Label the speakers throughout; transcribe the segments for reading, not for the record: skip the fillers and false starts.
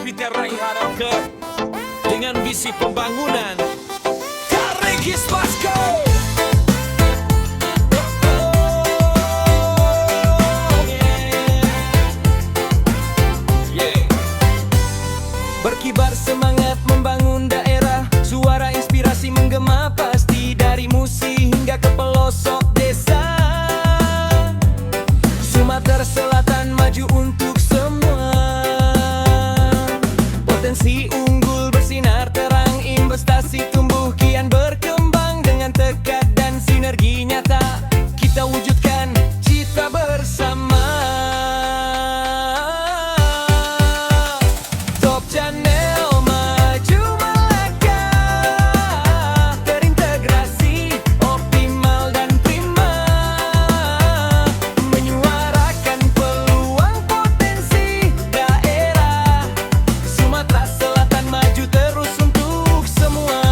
Speaker 1: Peter Raiharauke dengan visi pembangunan Karikis Pasko. Berkibar semangat membangun daerah, suara inspirasi menggema pasti dari Musi hingga ke pelosok desa. Sumatera Selatan maju untuk semua. Potensi unggul bersinar terang, investasi tumbuh kian berkembang dengan tekad dan sinergi nyata. Kita wujudkan cita bersama. Top Channel maju melangkah, terintegrasi optimal dan prima, menyuarakan peluang potensi daerah. Sumatera Selatan maju terus untuk semua.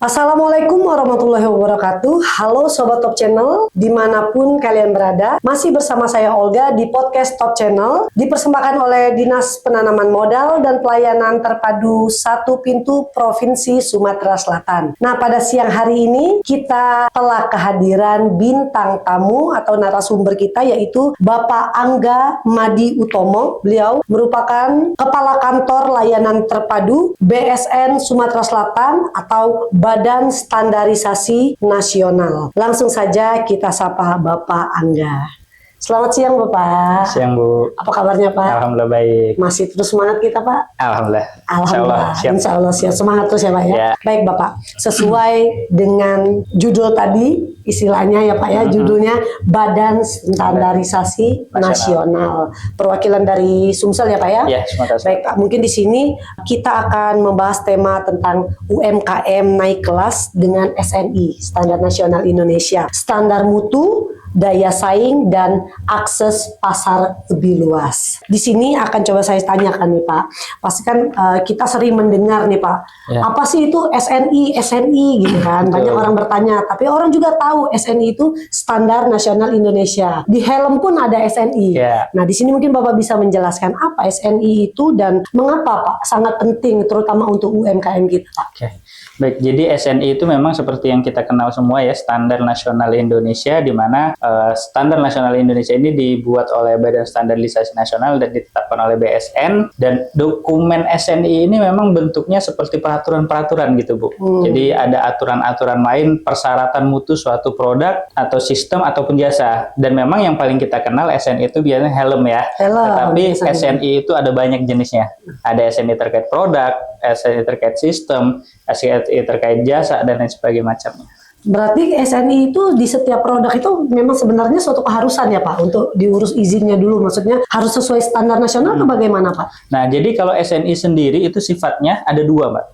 Speaker 2: Assalamualaikum warahmatullahi wabarakatuh. Halo Sobat Top Channel, dimanapun kalian berada. Masih bersama saya Olga di podcast Top Channel, dipersembahkan oleh Dinas Penanaman Modal dan Pelayanan Terpadu Satu Pintu Provinsi Sumatera Selatan. Nah, pada siang hari ini kita telah kehadiran bintang tamu atau narasumber kita, yaitu Bapak Angga Madi Utomo. Beliau merupakan Kepala Kantor Layanan Terpadu BSN Sumatera Selatan atau Badan Standarisasi Nasional. Langsung saja kita sapa Bapak Angga. Selamat siang Bapak.
Speaker 3: Siang Bu.
Speaker 2: Apa kabarnya Pak?
Speaker 3: Alhamdulillah baik.
Speaker 2: Masih terus semangat kita Pak?
Speaker 3: Alhamdulillah.
Speaker 2: Alhamdulillah. Insya Allah siap. Semangat terus ya Pak ya.
Speaker 3: Ya.
Speaker 2: Baik Bapak. Sesuai dengan judul tadi, istilahnya ya Pak ya, judulnya Badan Standarisasi Nasional. Perwakilan dari Sumsel ya Pak ya?
Speaker 3: Ya, Sumatera Selatan.
Speaker 2: Baik Pak, mungkin di sini kita akan membahas tema tentang UMKM naik kelas dengan SNI, Standar Nasional Indonesia. Standar mutu, daya saing, dan akses pasar lebih luas. Di sini akan coba saya tanyakan nih Pak. Pasti kan kita sering mendengar nih Pak,
Speaker 3: Ya.
Speaker 2: apa sih itu SNI gitu kan? Banyak
Speaker 3: Betul.
Speaker 2: orang bertanya, tapi orang juga tahu SNI itu Standar Nasional Indonesia. Di helm pun ada SNI.
Speaker 3: Ya.
Speaker 2: Nah, di sini mungkin Bapak bisa menjelaskan apa SNI itu dan mengapa Pak sangat penting terutama untuk UMKM kita Pak.
Speaker 3: Oke. Baik, jadi SNI itu memang seperti yang kita kenal semua ya, Standar Nasional Indonesia, di mana Standar Nasional Indonesia ini dibuat oleh Badan Standarisasi Nasional dan ditetapkan oleh BSN, dan dokumen SNI ini memang bentuknya seperti peraturan-peraturan gitu Bu. Jadi ada aturan-aturan lain, persyaratan mutu suatu produk atau sistem ataupun jasa, dan memang yang paling kita kenal SNI itu biasanya helm ya.
Speaker 2: Helm,
Speaker 3: Tetapi
Speaker 2: biasanya.
Speaker 3: SNI itu ada banyak jenisnya. Ada SNI terkait produk, SNI terkait sistem, SNI terkait jasa, dan lain sebagainya macamnya.
Speaker 2: Berarti SNI itu di setiap produk itu memang sebenarnya suatu keharusan ya Pak untuk diurus izinnya dulu, maksudnya harus sesuai standar nasional atau bagaimana Pak?
Speaker 3: Nah, jadi kalau SNI sendiri itu sifatnya ada dua, Mbak.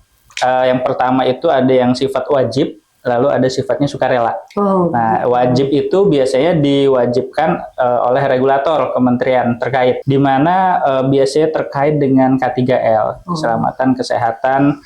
Speaker 3: Yang pertama itu ada yang sifat wajib, lalu ada sifatnya sukarela.
Speaker 2: Oh,
Speaker 3: Nah, wajib itu biasanya diwajibkan oleh regulator kementerian terkait, di mana biasanya terkait dengan K3L, keselamatan, kesehatan,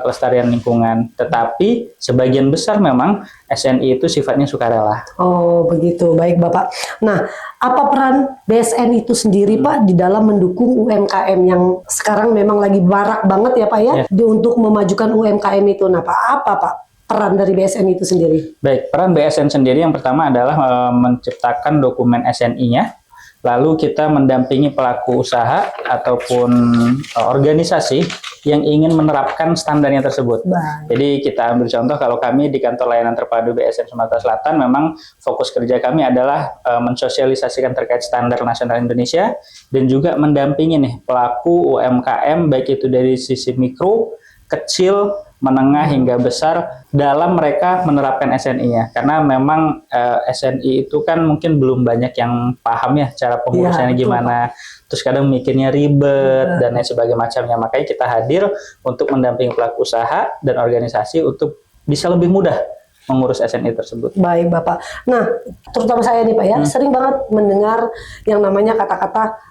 Speaker 3: kelestarian lingkungan. Tetapi sebagian besar memang SNI itu sifatnya sukarela.
Speaker 2: oh begitu, baik Bapak. Nah, apa peran BSN itu sendiri Pak di dalam mendukung UMKM yang sekarang memang lagi marak banget ya Pak ya, untuk memajukan UMKM itu? Nah Pak, apa Pak peran dari BSN itu sendiri?
Speaker 3: Baik, peran BSN sendiri yang pertama adalah menciptakan dokumen SNI-nya, lalu kita mendampingi pelaku usaha ataupun organisasi yang ingin menerapkan standarnya tersebut.
Speaker 2: Baik.
Speaker 3: Jadi kita ambil contoh, kalau kami di Kantor Layanan Terpadu BSN Sumatera Selatan, memang fokus kerja kami adalah mensosialisasikan terkait Standar Nasional Indonesia, dan juga mendampingi nih pelaku UMKM, baik itu dari sisi mikro, kecil, menengah hingga besar dalam mereka menerapkan SNI-nya, karena memang SNI itu kan mungkin belum banyak yang paham ya cara pengurusannya gimana, terus kadang mikirnya ribet dan lain sebagainya macamnya. Makanya kita hadir untuk mendampingi pelaku usaha dan organisasi untuk bisa lebih mudah mengurus SNI tersebut.
Speaker 2: Baik Bapak. Nah, terutama saya nih Pak ya, sering banget mendengar yang namanya kata-kata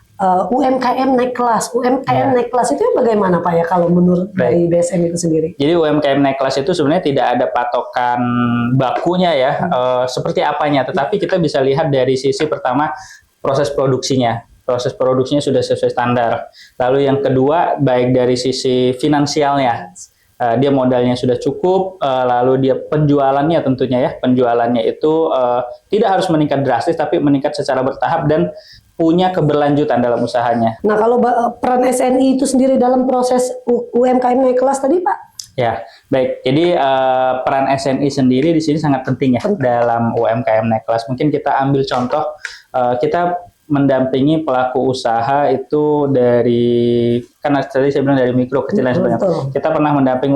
Speaker 2: UMKM naik kelas. UMKM naik kelas itu bagaimana Pak ya kalau menurut dari BSN itu sendiri?
Speaker 3: Jadi UMKM naik kelas itu sebenarnya tidak ada patokan bakunya ya, seperti apanya. Tetapi kita bisa lihat dari sisi pertama, proses produksinya. Proses produksinya sudah sesuai standar. Lalu yang kedua, baik dari sisi finansialnya, dia modalnya sudah cukup, lalu dia penjualannya tentunya ya, penjualannya itu tidak harus meningkat drastis, tapi meningkat secara bertahap dan punya keberlanjutan dalam usahanya.
Speaker 2: Nah, kalau peran SNI itu sendiri dalam proses UMKM naik kelas tadi, Pak?
Speaker 3: Ya, baik. Jadi peran SNI sendiri di sini sangat penting ya dalam UMKM naik kelas. Mungkin kita ambil contoh, kita mendampingi pelaku usaha itu dari, karena tadi saya bilang dari mikro kecil dan sebagainya. Kita pernah mendampingi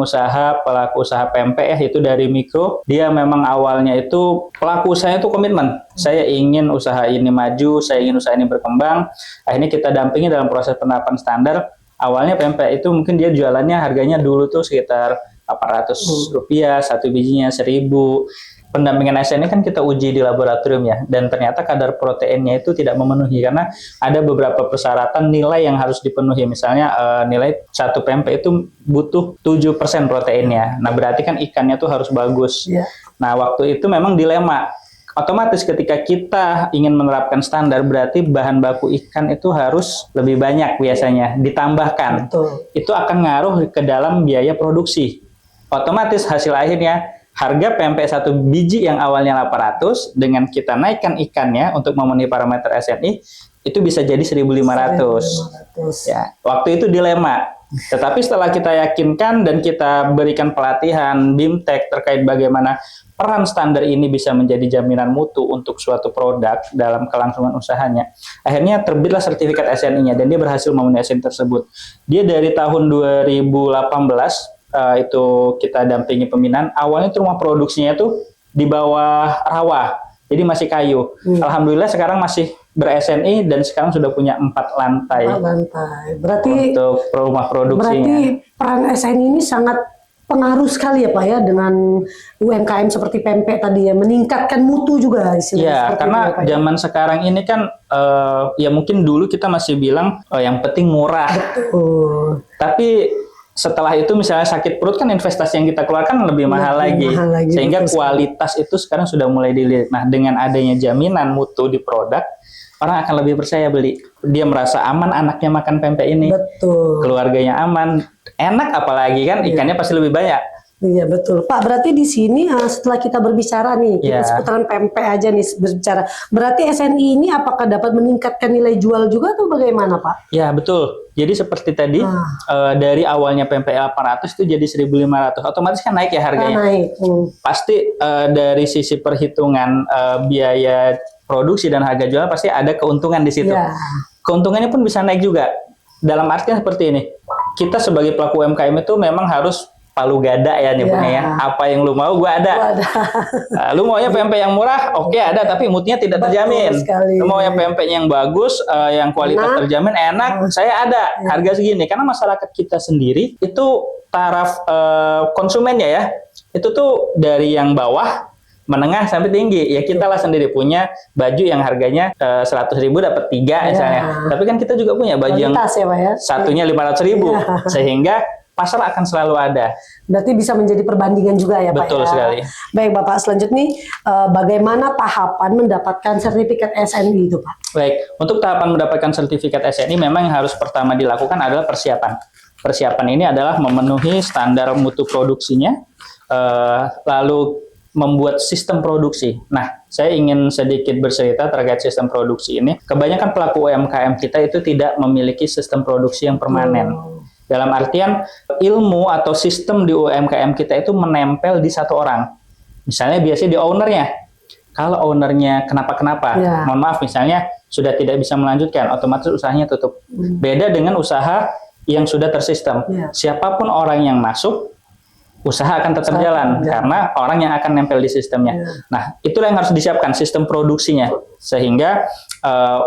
Speaker 3: pelaku usaha pempek ya, itu dari mikro. Dia memang awalnya itu pelaku usaha itu komitmen. Saya ingin usaha ini maju, saya ingin usaha ini berkembang. Akhirnya kita dampingi dalam proses penerapan standar. Awalnya pempek itu mungkin dia jualannya harganya dulu tuh sekitar Rp800, satu bijinya 1.000. Pendampingan SNI kan kita uji di laboratorium ya, dan ternyata kadar proteinnya itu tidak memenuhi karena ada beberapa persyaratan nilai yang harus dipenuhi. Misalnya nilai satu pempek itu butuh 7% proteinnya. Nah, berarti kan ikannya tuh harus bagus. Yeah. Nah, waktu itu memang dilema. Otomatis ketika kita ingin menerapkan standar, berarti bahan baku ikan itu harus lebih banyak biasanya ditambahkan. Betul. Itu akan ngaruh ke dalam biaya produksi. Otomatis hasil akhirnya harga pempek satu biji yang awalnya 800 dengan kita naikkan ikannya untuk memenuhi parameter SNI itu bisa jadi 1.500. Ya, waktu itu dilema. Tetapi setelah kita yakinkan dan kita berikan pelatihan BIMTEK terkait bagaimana peran standar ini bisa menjadi jaminan mutu untuk suatu produk dalam kelangsungan usahanya, akhirnya terbitlah sertifikat SNI-nya dan dia berhasil memenuhi SNI tersebut. Dia dari tahun 2018 itu kita dampingi pembinaan. Awalnya itu rumah produksinya itu di bawah rawa, jadi masih kayu. Alhamdulillah sekarang masih ber-SNI dan sekarang sudah punya 4 lantai. 4
Speaker 2: lantai. Berarti
Speaker 3: untuk rumah produksinya.
Speaker 2: Berarti peran SNI ini sangat pengaruh sekali ya Pak ya dengan UMKM seperti pempek tadi ya, meningkatkan mutu juga istilahnya.
Speaker 3: Ya, karena itu, ya, zaman sekarang ini kan ya mungkin dulu kita masih bilang yang penting murah. Betul. Tapi setelah itu misalnya sakit perut kan investasi yang kita keluarkan lebih mahal lagi. Sehingga kualitas itu sekarang sudah mulai dilihat. Nah, dengan adanya jaminan mutu di produk, orang akan lebih percaya beli. Dia merasa aman anaknya makan pempek ini. Betul. Keluarganya aman. Enak apalagi kan ikannya pasti lebih banyak.
Speaker 2: Iya betul. Pak, berarti di sini setelah kita berbicara nih, kita seputaran pempek aja nih berbicara. Berarti SNI ini apakah dapat meningkatkan nilai jual juga atau bagaimana Pak?
Speaker 3: Ya betul. Jadi seperti tadi dari awalnya pempek 800 itu jadi 1.500. Otomatis kan naik ya harganya. Naik. Pasti dari sisi perhitungan biaya produksi dan harga jual pasti ada keuntungan di situ. Ya. Keuntungannya pun bisa naik juga. Dalam artinya seperti ini. Kita sebagai pelaku UMKM itu memang harus palu gada ya nyebutnya ya. Apa yang lu mau gua ada. Lu maunya pempek yang murah, oke ada, tapi mutunya tidak terjamin. Lu mau yang pempek yang bagus, yang kualitas terjamin, enak, saya ada. Harga segini. Karena masyarakat kita sendiri itu taraf konsumennya ya, itu tuh dari yang bawah, menengah sampai tinggi. Ya kita lah sendiri punya baju yang harganya 100.000 dapat 3 misalnya. Tapi kan kita juga punya baju yang satunya 500.000. Sehingga pasar akan selalu ada.
Speaker 2: Berarti bisa menjadi perbandingan juga ya Pak.
Speaker 3: Betul sekali.
Speaker 2: Baik Bapak, selanjutnya bagaimana tahapan mendapatkan sertifikat SNI itu Pak?
Speaker 3: Baik, untuk tahapan mendapatkan sertifikat SNI memang yang harus pertama dilakukan adalah persiapan. Persiapan ini adalah memenuhi standar mutu produksinya, lalu membuat sistem produksi. Nah, saya ingin sedikit bercerita terkait sistem produksi ini. Kebanyakan pelaku UMKM kita itu tidak memiliki sistem produksi yang permanen. Dalam artian ilmu atau sistem di UMKM kita itu menempel di satu orang. Misalnya biasanya di ownernya. Kalau ownernya kenapa-kenapa, mohon maaf misalnya sudah tidak bisa melanjutkan, otomatis usahanya tutup. Beda dengan usaha yang sudah tersistem. Siapapun orang yang masuk, usaha akan tetap jalan karena orang yang akan nempel di sistemnya. Nah, itulah yang harus disiapkan sistem produksinya sehingga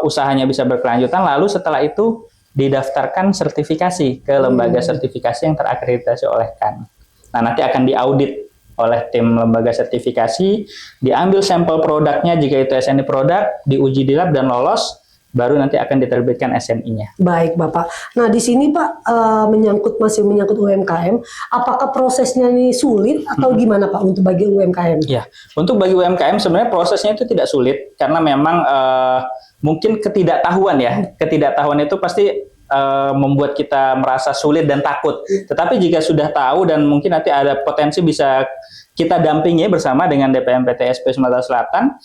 Speaker 3: usahanya bisa berkelanjutan. Lalu setelah itu didaftarkan sertifikasi ke lembaga sertifikasi yang terakreditasi oleh KAN. Nah, nanti akan diaudit oleh tim lembaga sertifikasi, diambil sampel produknya jika itu SNI produk, diuji di lab dan lolos, baru nanti akan diterbitkan SNI-nya.
Speaker 2: Baik Bapak. Nah di sini Pak masih menyangkut UMKM. Apakah prosesnya ini sulit atau gimana Pak untuk bagi UMKM?
Speaker 3: Ya, untuk bagi UMKM sebenarnya prosesnya itu tidak sulit karena memang mungkin ketidaktahuan ya. Ketidaktahuan itu pasti membuat kita merasa sulit dan takut. Tetapi jika sudah tahu dan mungkin nanti ada potensi bisa kita dampingi bersama dengan DPM PTSP Sumatera Selatan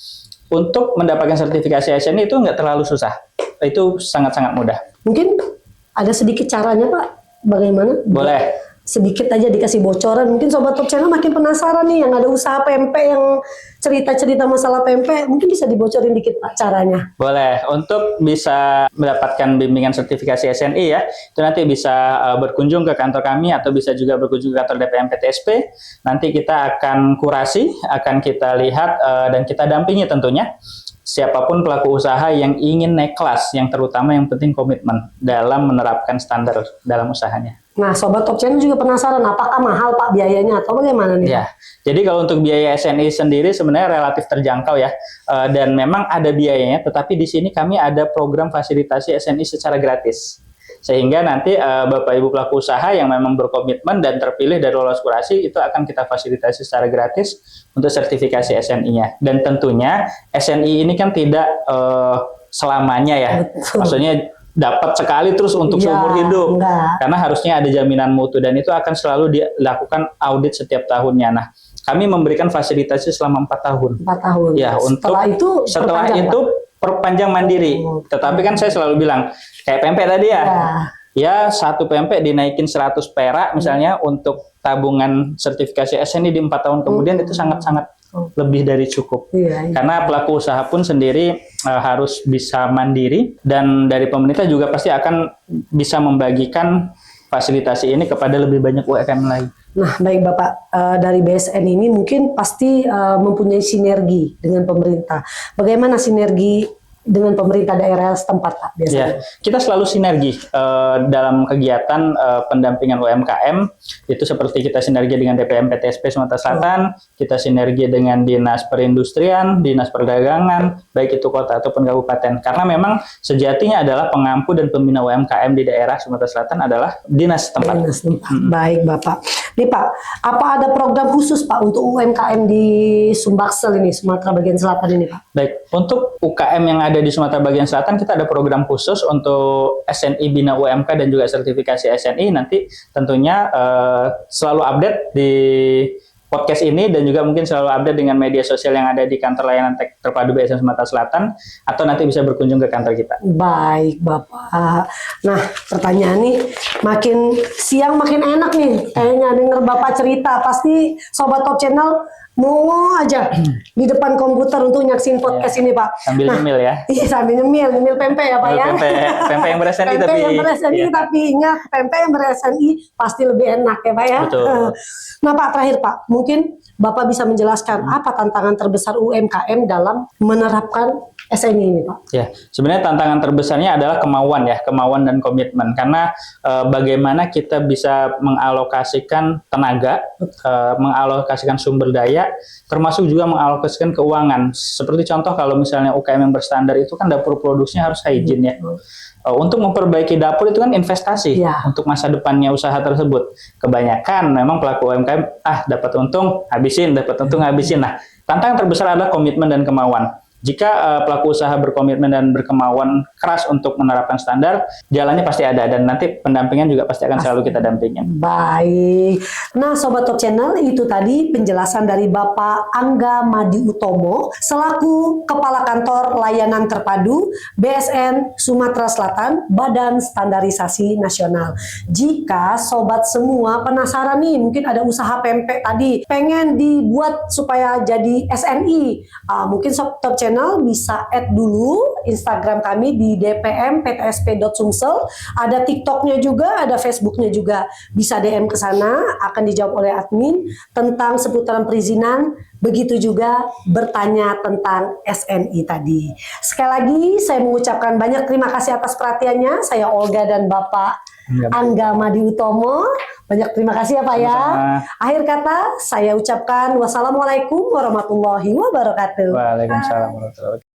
Speaker 3: untuk mendapatkan sertifikasi SNI itu nggak terlalu susah. Itu sangat-sangat mudah.
Speaker 2: Mungkin ada sedikit caranya Pak, bagaimana?
Speaker 3: Boleh.
Speaker 2: Sedikit aja dikasih bocoran. Mungkin Sobat Top Channel makin penasaran nih, yang ada usaha pempek yang cerita-cerita masalah pempek, mungkin bisa dibocorin dikit Pak caranya.
Speaker 3: Boleh. Untuk bisa mendapatkan bimbingan sertifikasi SNI ya, itu nanti bisa berkunjung ke kantor kami atau bisa juga berkunjung ke kantor DPM PTSP. Nanti kita akan kurasi, akan kita lihat dan kita dampingi tentunya siapapun pelaku usaha yang ingin naik kelas, yang terutama yang penting komitmen dalam menerapkan standar dalam usahanya.
Speaker 2: Nah, Sobat Top Channel juga penasaran apakah mahal Pak biayanya atau bagaimana nih?
Speaker 3: Ya, jadi kalau untuk biaya SNI sendiri sebenarnya relatif terjangkau ya, dan memang ada biayanya, tetapi di sini kami ada program fasilitasi SNI secara gratis. Sehingga nanti Bapak Ibu pelaku usaha yang memang berkomitmen dan terpilih dari lolos kurasi itu akan kita fasilitasi secara gratis untuk sertifikasi SNI-nya. Dan tentunya SNI ini kan tidak selamanya ya,
Speaker 2: Betul.
Speaker 3: maksudnya dapat sekali terus untuk seumur hidup.
Speaker 2: Enggak.
Speaker 3: Karena harusnya ada jaminan mutu dan itu akan selalu dilakukan audit setiap tahunnya. Nah, kami memberikan fasilitasi selama 4 tahun.
Speaker 2: 4 tahun.
Speaker 3: Ya, setelah itu perpanjang mandiri. Tetapi kan saya selalu bilang kayak pempek tadi ya. Ya, satu pempek dinaikin 100 perak misalnya untuk tabungan sertifikasi SNI di 4 tahun kemudian itu sangat-sangat lebih dari cukup. Karena pelaku usaha pun sendiri harus bisa mandiri dan dari pemerintah juga pasti akan bisa membagikan fasilitasi ini kepada lebih banyak UMKM lain.
Speaker 2: Nah, baik Bapak, dari BSN ini mungkin pasti mempunyai sinergi dengan pemerintah. Bagaimana sinergi dengan pemerintah daerah setempat Pak biasanya?
Speaker 3: Ya, kita selalu sinergi dalam kegiatan pendampingan UMKM, itu seperti kita sinergi dengan DPM PTSP Sumatera Selatan, kita sinergi dengan Dinas Perindustrian, Dinas Perdagangan, baik itu kota ataupun kabupaten. Karena memang sejatinya adalah pengampu dan pembina UMKM di daerah Sumatera Selatan adalah dinas setempat.
Speaker 2: Dinas setempat. Baik Bapak. Nih Pak, apa ada program khusus Pak untuk UMKM di Sumbaksel ini, Sumatera bagian selatan ini Pak?
Speaker 3: Baik, untuk UKM yang ada di Sumatera bagian selatan kita ada program khusus untuk SNI Bina UMK dan juga sertifikasi SNI. Nanti tentunya selalu update di podcast ini dan juga mungkin selalu update dengan media sosial yang ada di kantor layanan terpadu BSN Sumatera Selatan atau nanti bisa berkunjung ke kantor kita.
Speaker 2: Baik Bapak. Nah, pertanyaan nih makin siang makin enak nih kayaknya denger Bapak cerita. Pasti Sobat Top Channel mau aja di depan komputer untuk nyaksin podcast ini Pak.
Speaker 3: Sambil nyemil ya.
Speaker 2: Iya, sambil nyemil pempek ya Pak ya.
Speaker 3: Pempek yang ber-SNI
Speaker 2: pempek yang ber-SNI tapi ingat pempek yang ber-SNI pasti lebih enak ya Pak ya.
Speaker 3: Betul.
Speaker 2: Nah Pak, terakhir Pak, mungkin Bapak bisa menjelaskan apa tantangan terbesar UMKM dalam menerapkan SNI ini Pak?
Speaker 3: Ya, sebenarnya tantangan terbesarnya adalah kemauan ya, kemauan dan komitmen. Karena bagaimana kita bisa mengalokasikan tenaga, mengalokasikan sumber daya, termasuk juga mengalokasikan keuangan. Seperti contoh kalau misalnya UKM yang berstandar itu kan dapur produksinya harus hygiene ya. Untuk memperbaiki dapur itu kan investasi untuk masa depannya usaha tersebut. Kebanyakan memang pelaku UMKM dapat untung habisin, Nah, tantangan terbesar adalah komitmen dan kemauan. Jika pelaku usaha berkomitmen dan berkemauan keras untuk menerapkan standar, jalannya pasti ada dan nanti pendampingan juga pasti akan selalu kita dampingin.
Speaker 2: Baik. Nah, Sobat Top Channel, itu tadi penjelasan dari Bapak Angga Madi Utomo selaku Kepala Kantor Layanan Terpadu BSN Sumatera Selatan Badan Standarisasi Nasional. Jika Sobat semua penasaran nih, mungkin ada usaha pempek tadi, pengen dibuat supaya jadi SNI, mungkin Sobat Top Channel bisa add dulu Instagram kami di dpm.ptsp.sumsel. Ada TikToknya juga, ada Facebooknya juga. Bisa DM ke sana, akan dijawab oleh admin tentang seputaran perizinan. Begitu juga bertanya tentang SNI tadi. Sekali lagi saya mengucapkan banyak terima kasih atas perhatiannya. Saya Olga dan Bapak Angga Madi Utomo. Banyak terima kasih ya Pak ya. Akhir kata saya ucapkan wassalamualaikum warahmatullahi wabarakatuh.
Speaker 3: Waalaikumsalam warahmatullahi wabarakatuh.